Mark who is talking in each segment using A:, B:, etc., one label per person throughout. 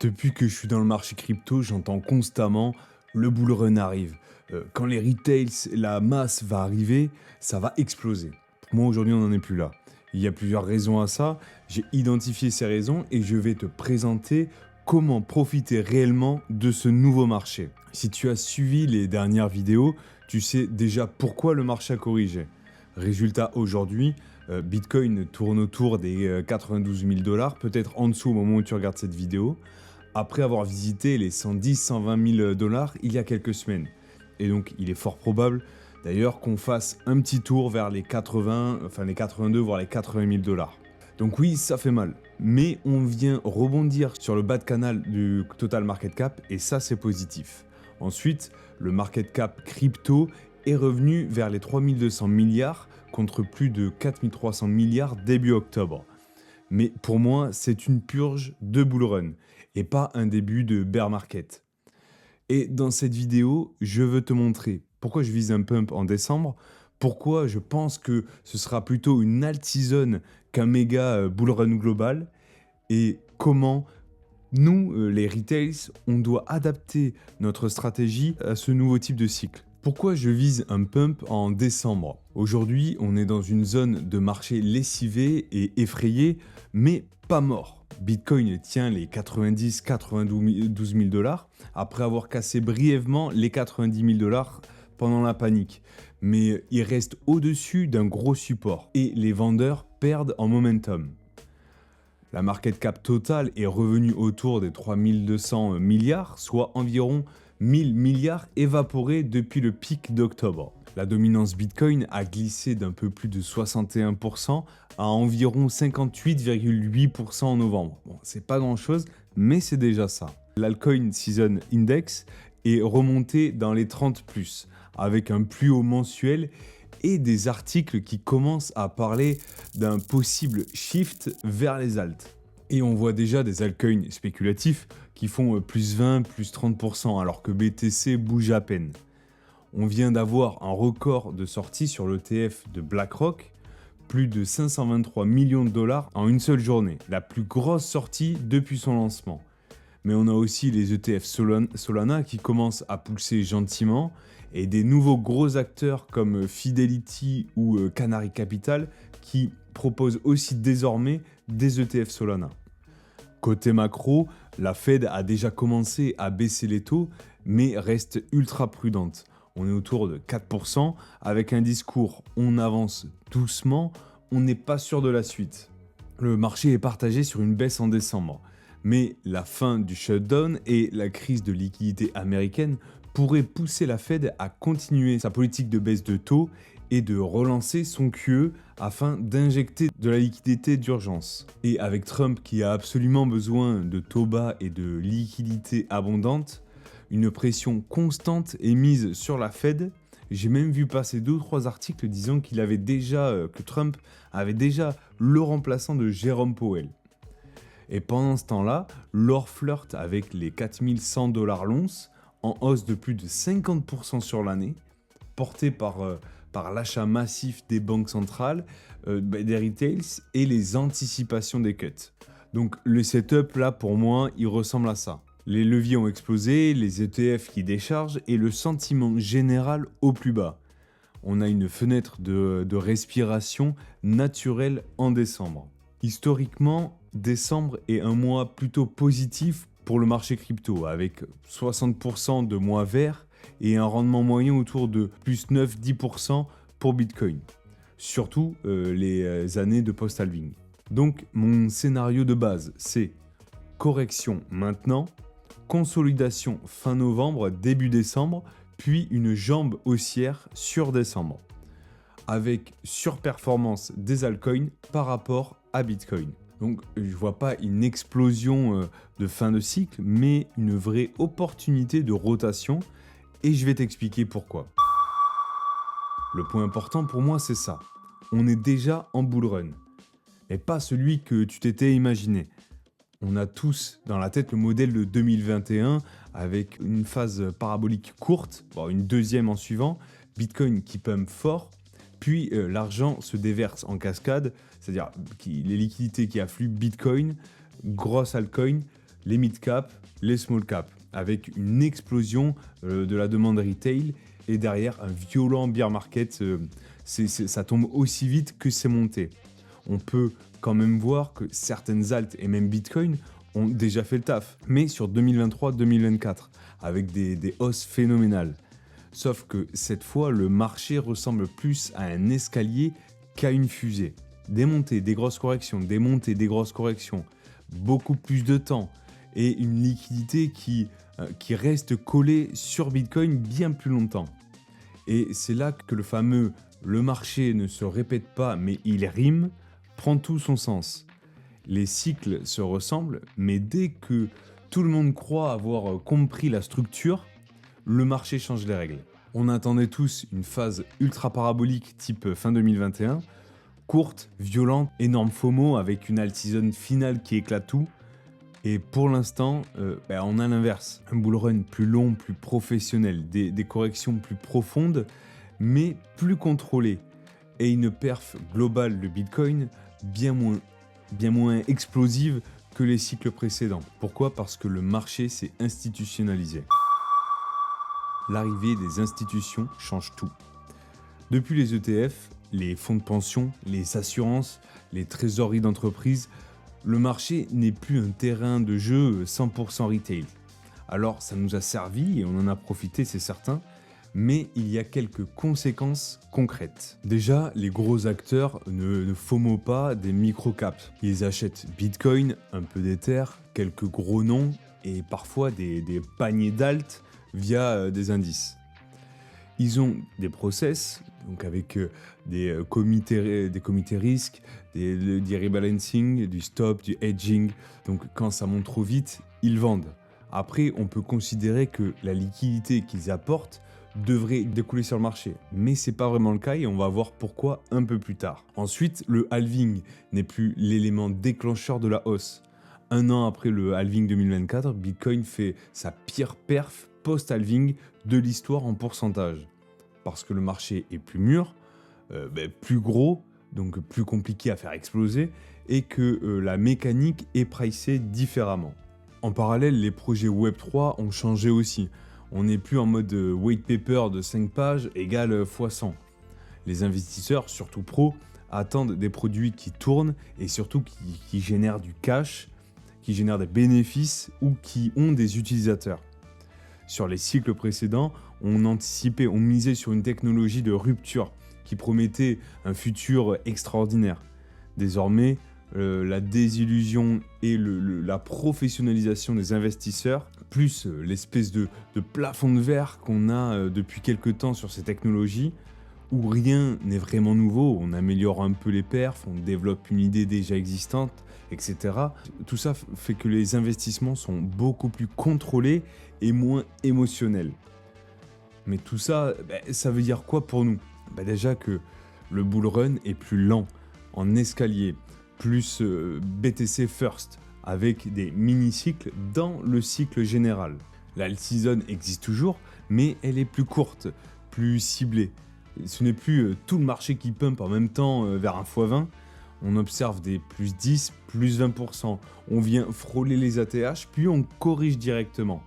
A: Depuis que je suis dans le marché crypto, j'entends constamment le bull run arrive. Quand les retails, la masse va arriver, ça va exploser. Pour moi, aujourd'hui, on n'en est plus là. Il y a plusieurs raisons à ça. J'ai identifié ces raisons et je vais te présenter comment profiter réellement de ce nouveau marché. Si tu as suivi les dernières vidéos, tu sais déjà pourquoi le marché a corrigé. Résultat, aujourd'hui, Bitcoin tourne autour des 92 000 $, peut-être en dessous au moment où tu regardes cette vidéo, après avoir visité les 110-120 000 $ il y a quelques semaines. Et donc, il est fort probable, d'ailleurs, qu'on fasse un petit tour vers les 80, enfin les 82, voire les 80 000 $. Donc oui, ça fait mal. Mais on vient rebondir sur le bas de canal du total market cap, et ça, c'est positif. Ensuite, le market cap crypto est revenu vers les 3200 milliards contre plus de 4300 milliards début octobre. Mais pour moi, c'est une purge de bull run et pas un début de bear market. Et dans cette vidéo, je veux te montrer pourquoi je vise un pump en décembre, pourquoi je pense que ce sera plutôt une alt-season qu'un méga bull run global, et comment nous, les retails, on doit adapter notre stratégie à ce nouveau type de cycle. Pourquoi je vise un pump en décembre? Aujourd'hui, on est dans une zone de marché lessivée et effrayée, mais pas mort. Bitcoin tient les 90-92 000 $ après avoir cassé brièvement les 90 000 $ pendant la panique. Mais il reste au-dessus d'un gros support et les vendeurs perdent en momentum. La market cap totale est revenue autour des 3200 milliards, soit environ 1000 milliards évaporés depuis le pic d'octobre. La dominance Bitcoin a glissé d'un peu plus de 61% à environ 58,8% en novembre. Bon, c'est pas grand chose, mais c'est déjà ça. L'Altcoin Season Index est remonté dans les 30+, avec un plus haut mensuel et des articles qui commencent à parler d'un possible shift vers les alts. Et on voit déjà des altcoins spéculatifs qui font plus 20, plus 30%, alors que BTC bouge à peine. On vient d'avoir un record de sortie sur l'ETF de BlackRock, plus de 523 millions de dollars en une seule journée, la plus grosse sortie depuis son lancement. Mais on a aussi les ETF Solana qui commencent à pousser gentiment, et des nouveaux gros acteurs comme Fidelity ou Canary Capital qui proposent aussi désormais des ETF Solana. Côté macro, la Fed a déjà commencé à baisser les taux, mais reste ultra prudente. On est autour de 4%, avec un discours « on avance doucement, on n'est pas sûr de la suite ». Le marché est partagé sur une baisse en décembre, mais la fin du shutdown et la crise de liquidité américaine pourraient pousser la Fed à continuer sa politique de baisse de taux et de relancer son QE afin d'injecter de la liquidité d'urgence. Et avec Trump qui a absolument besoin de taux bas et de liquidité abondante, une pression constante est mise sur la Fed. J'ai même vu passer 2 ou 3 articles disant que Trump avait déjà le remplaçant de Jérôme Powell. Et pendant ce temps-là, l'or flirte avec les 4100 $ l'once, en hausse de plus de 50% sur l'année, porté par l'achat massif des banques centrales, des retails et les anticipations des cuts. Donc le setup là pour moi il ressemble à ça. Les leviers ont explosé, les ETF qui déchargent et le sentiment général au plus bas. On a une fenêtre de respiration naturelle en décembre. Historiquement, décembre est un mois plutôt positif pour le marché crypto, avec 60% de mois verts et un rendement moyen autour de plus 9-10% pour Bitcoin. Surtout les années de post-halving. Donc mon scénario de base, c'est correction maintenant, consolidation fin novembre, début décembre, puis une jambe haussière sur décembre, avec surperformance des altcoins par rapport à Bitcoin. Donc je ne vois pas une explosion de fin de cycle, mais une vraie opportunité de rotation, et je vais t'expliquer pourquoi. Le point important pour moi, c'est ça. On est déjà en bull run, et pas celui que tu t'étais imaginé. On a tous dans la tête le modèle de 2021 avec une phase parabolique courte, une deuxième en suivant, Bitcoin qui pump fort, puis l'argent se déverse en cascade, c'est-à-dire les liquidités qui affluent Bitcoin, grosse altcoin, les mid-cap, les small-cap, avec une explosion de la demande retail et derrière un violent bear market. Ça tombe aussi vite que c'est monté. On peut quand même voir que certaines alts et même Bitcoin ont déjà fait le taf, mais sur 2023-2024, avec des hausses phénoménales. Sauf que cette fois, le marché ressemble plus à un escalier qu'à une fusée. Des montées, des grosses corrections, des montées, des grosses corrections, beaucoup plus de temps et une liquidité qui reste collée sur Bitcoin bien plus longtemps. Et c'est là que le fameux « le marché ne se répète pas mais il rime » prend tout son sens. Les cycles se ressemblent, mais dès que tout le monde croit avoir compris la structure, le marché change les règles. On attendait tous une phase ultra parabolique type fin 2021, courte, violente, énorme FOMO avec une alt-season finale qui éclate tout. Et pour l'instant, on a l'inverse. Un bull run plus long, plus professionnel, des corrections plus profondes, mais plus contrôlées. Et une perf globale de Bitcoin bien moins explosive que les cycles précédents. Pourquoi ? Parce que le marché s'est institutionnalisé. L'arrivée des institutions change tout. Depuis les ETF, les fonds de pension, les assurances, les trésoreries d'entreprise, le marché n'est plus un terrain de jeu 100% retail. Alors ça nous a servi et on en a profité, c'est certain, mais il y a quelques conséquences concrètes. Déjà, les gros acteurs ne FOMO pas des micro-caps. Ils achètent Bitcoin, un peu d'Ether, quelques gros noms et parfois des paniers d'alt via des indices. Ils ont des process, donc avec des comités risques, du rebalancing, du stop, du hedging. Donc quand ça monte trop vite, ils vendent. Après, on peut considérer que la liquidité qu'ils apportent devrait découler sur le marché. Mais c'est pas vraiment le cas et on va voir pourquoi un peu plus tard. Ensuite, le halving n'est plus l'élément déclencheur de la hausse. Un an après le halving 2024, Bitcoin fait sa pire perf post-halving de l'histoire en pourcentage. Parce que le marché est plus mûr, plus gros, donc plus compliqué à faire exploser, et que la mécanique est pricée différemment. En parallèle, les projets Web3 ont changé aussi. On n'est plus en mode white paper de 5 pages égale x100. Les investisseurs, surtout pros, attendent des produits qui tournent et surtout qui génèrent du cash, qui génèrent des bénéfices ou qui ont des utilisateurs. Sur les cycles précédents, on misait sur une technologie de rupture qui promettait un futur extraordinaire. Désormais, la désillusion et la professionnalisation des investisseurs, plus l'espèce de plafond de verre qu'on a depuis quelques temps sur ces technologies, où rien n'est vraiment nouveau, on améliore un peu les perfs, on développe une idée déjà existante, etc. Tout ça fait que les investissements sont beaucoup plus contrôlés et moins émotionnels. Mais tout ça, ça veut dire quoi pour nous ? Déjà que le bull run est plus lent, en escalier, plus BTC first, avec des mini-cycles dans le cycle général. L'alt season existe toujours, mais elle est plus courte, plus ciblée. Ce n'est plus tout le marché qui pump en même temps vers un x20. On observe des plus 10, plus 20%. On vient frôler les ATH, puis on corrige directement.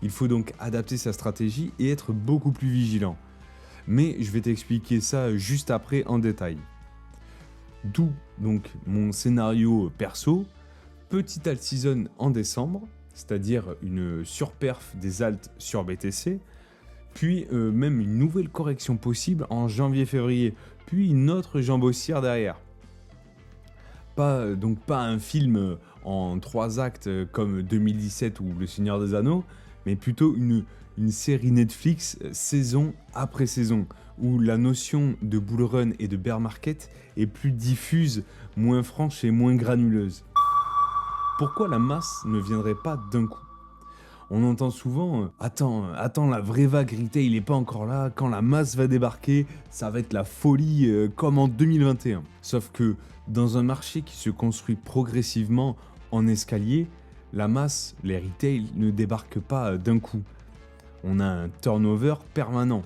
A: Il faut donc adapter sa stratégie et être beaucoup plus vigilant. Mais je vais t'expliquer ça juste après en détail. D'où donc mon scénario perso, petite alt season en décembre, c'est-à-dire une surperf des alts sur BTC, puis même une nouvelle correction possible en janvier-février, puis une autre jambe haussière derrière. Pas un film en 3 actes comme 2017 ou Le Seigneur des Anneaux, mais plutôt une série Netflix saison après saison, où la notion de bull run et de bear market est plus diffuse, moins franche et moins granuleuse. Pourquoi la masse ne viendrait pas d'un coup ? On entend souvent « Attends, la vraie vague retail n'est pas encore là, quand la masse va débarquer, ça va être la folie comme en 2021 ». Sauf que dans un marché qui se construit progressivement en escalier, la masse, les retail ne débarquent pas d'un coup. On a un turnover permanent.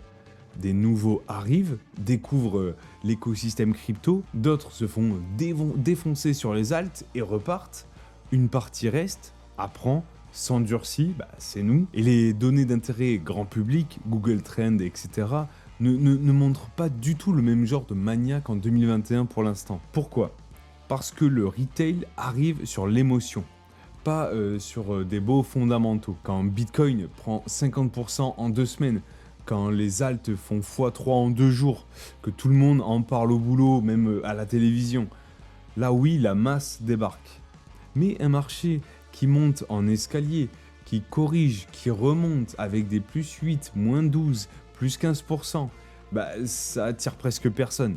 A: Des nouveaux arrivent, découvrent l'écosystème crypto, d'autres se font défoncer sur les alts et repartent. Une partie reste, apprend, s'endurcit, c'est nous. Et les données d'intérêt grand public, Google Trends, etc., ne montrent pas du tout le même genre de mania qu'en 2021 pour l'instant. Pourquoi ? Parce que le retail arrive sur l'émotion, pas sur des beaux fondamentaux. Quand Bitcoin prend 50% en 2 semaines, quand les alts font x3 en 2 jours, que tout le monde en parle au boulot, même à la télévision, là oui, la masse débarque. Mais un marché qui monte en escalier, qui corrige, qui remonte avec des plus 8, moins 12, plus 15%, ça attire presque personne.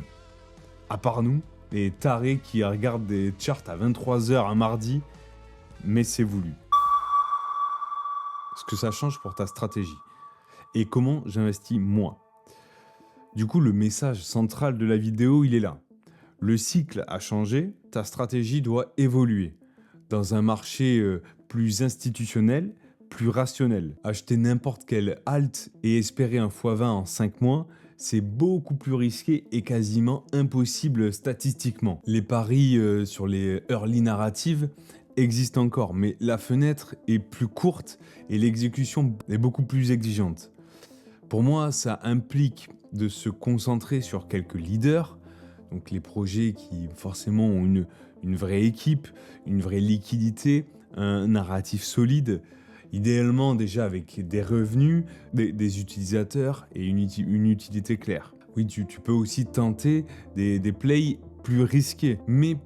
A: À part nous, les tarés qui regardent des charts à 23h un mardi, mais c'est voulu. Ce que ça change pour ta stratégie. Et comment j'investis moi. Du coup, le message central de la vidéo, il est là. Le cycle a changé, ta stratégie doit évoluer. Dans un marché plus institutionnel, plus rationnel. Acheter n'importe quel alt et espérer un x20 en 5 mois, c'est beaucoup plus risqué et quasiment impossible statistiquement. Les paris sur les early narratives existent encore, mais la fenêtre est plus courte et l'exécution est beaucoup plus exigeante. Pour moi, ça implique de se concentrer sur quelques leaders, donc les projets qui forcément ont une vraie équipe, une vraie liquidité, un narratif solide, idéalement déjà avec des revenus, des utilisateurs et une utilité claire. Oui, tu peux aussi tenter des plays plus risqués, mais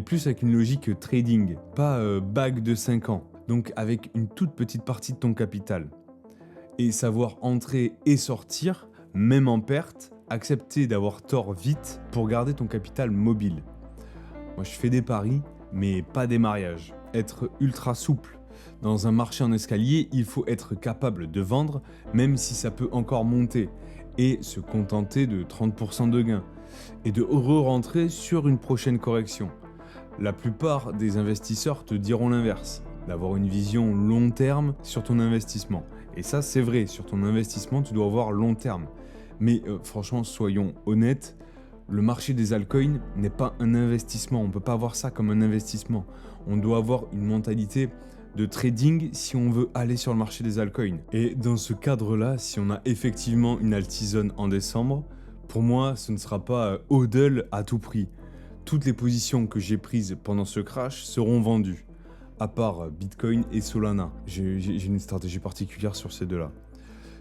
A: plus avec une logique trading, pas bague de 5 ans, donc avec une toute petite partie de ton capital. Et savoir entrer et sortir, même en perte, accepter d'avoir tort vite pour garder ton capital mobile. Moi je fais des paris, mais pas des mariages. Être ultra souple. Dans un marché en escalier, il faut être capable de vendre, même si ça peut encore monter, et se contenter de 30% de gain, et de re-rentrer sur une prochaine correction. La plupart des investisseurs te diront l'inverse, d'avoir une vision long terme sur ton investissement. Et ça, c'est vrai, sur ton investissement, tu dois avoir long terme. Mais franchement, soyons honnêtes, le marché des altcoins n'est pas un investissement. On ne peut pas voir ça comme un investissement. On doit avoir une mentalité de trading si on veut aller sur le marché des altcoins. Et dans ce cadre-là, si on a effectivement une alt season en décembre, pour moi, ce ne sera pas hodl à tout prix. Toutes les positions que j'ai prises pendant ce crash seront vendues, à part Bitcoin et Solana. J'ai une stratégie particulière sur ces deux-là.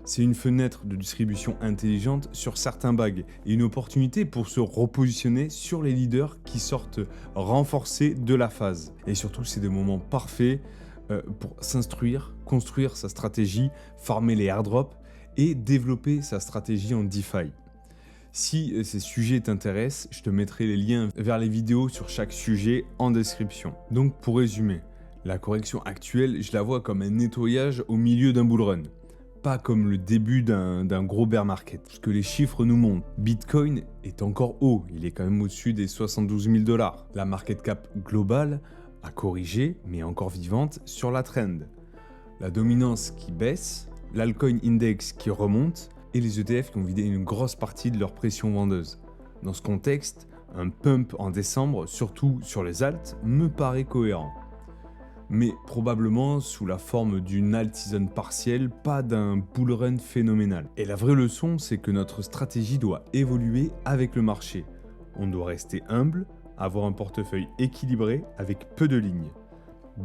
A: C'est une fenêtre de distribution intelligente sur certains bags et une opportunité pour se repositionner sur les leaders qui sortent renforcés de la phase. Et surtout, c'est des moments parfaits pour s'instruire, construire sa stratégie, farmer les airdrops et développer sa stratégie en DeFi. Si ces sujets t'intéressent, je te mettrai les liens vers les vidéos sur chaque sujet en description. Donc pour résumer, la correction actuelle, je la vois comme un nettoyage au milieu d'un bull run. Pas comme le début d'un gros bear market. Parce que les chiffres nous montrent. Bitcoin est encore haut, il est quand même au-dessus des 72 000 $. La market cap globale a corrigé, mais encore vivante, sur la trend. La dominance qui baisse, l'altcoin index qui remonte, et les ETF qui ont vidé une grosse partie de leur pression vendeuse. Dans ce contexte, un pump en décembre, surtout sur les alts, me paraît cohérent. Mais probablement sous la forme d'une alt season partielle, pas d'un bull run phénoménal. Et la vraie leçon, c'est que notre stratégie doit évoluer avec le marché. On doit rester humble, avoir un portefeuille équilibré avec peu de lignes.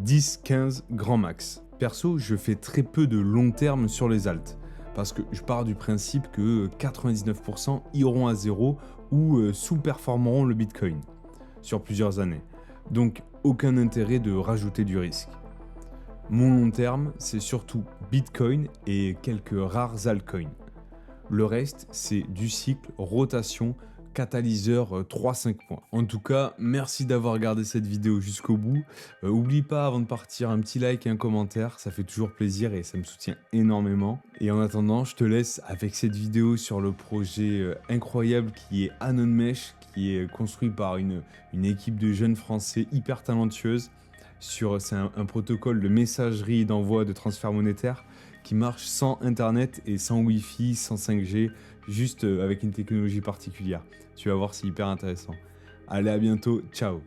A: 10-15 grand max. Perso, je fais très peu de long terme sur les alts. Parce que je pars du principe que 99% iront à zéro ou sous-performeront le Bitcoin sur plusieurs années. Donc aucun intérêt de rajouter du risque. Mon long terme, c'est surtout Bitcoin et quelques rares altcoins. Le reste, c'est du cycle, rotation, catalyseur 3-5 points. En tout cas, merci d'avoir regardé cette vidéo jusqu'au bout. Oublie pas avant de partir un petit like et un commentaire, ça fait toujours plaisir et ça me soutient énormément. Et en attendant, je te laisse avec cette vidéo sur le projet incroyable qui est AnonMesh, qui est construit par une équipe de jeunes français hyper talentueuse. C'est un protocole de messagerie et d'envoi de transfert monétaire qui marche sans internet et sans wifi, sans 5G, juste avec une technologie particulière. Tu vas voir, c'est hyper intéressant. Allez, à bientôt, ciao!